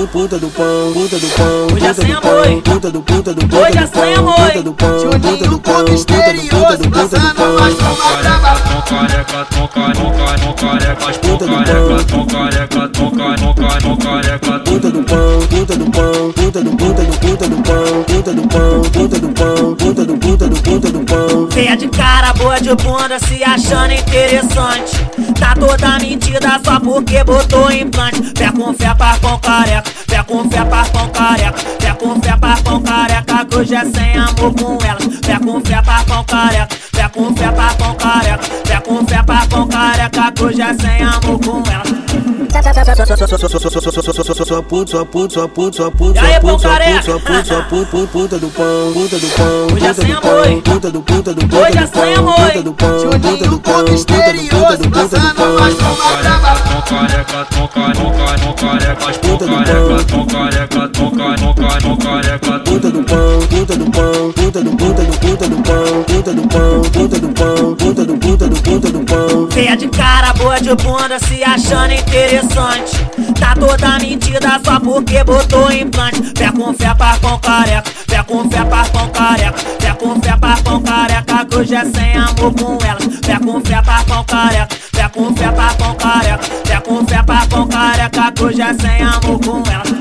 puta do pão, puta do pão, hoje é sem amor, hein? puta do Hoje é sem amor, hein? Juninho com misterioso, passando mais uma brava. Careca, careca, puta do pão, careca, careca, puta do pão, puta do pão, puta do pão, puta do pão, puta do pão, puta do pão. Venha de cara, boa de bunda, se achando interessante. Tá toda mentira só porque botou implante. Fé com fé, par com careca. Fé com fé, par com careca. Fé com fé, par com careca. Que hoje é sem amor com elas. Fé com fé, par com careca. Fé com fé, par com careca. Fé com fé, par com careca. Que hoje é sem amor com elas. Puta do pão, hoje é sem amor, hein? Hoje é sem amor, hein? Juninho com misterioso, passando mais uma brava. careca, careca, puta do pão, careca, puta do pão, puta do pão, puta do pão, puta do pão, puta do pão. Venha de cara, boa de bunda, se achando interessante. Tá toda mentira só porque botou implante. Fé com fé, par com careca. Fé com fé, par com careca. Fé com fé, par com careca. Que hoje é sem amor com elas. Fé com fé, par com careca. Fé com fé, par com careca. Fé com fé, par com careca. Que hoje é sem amor com elas.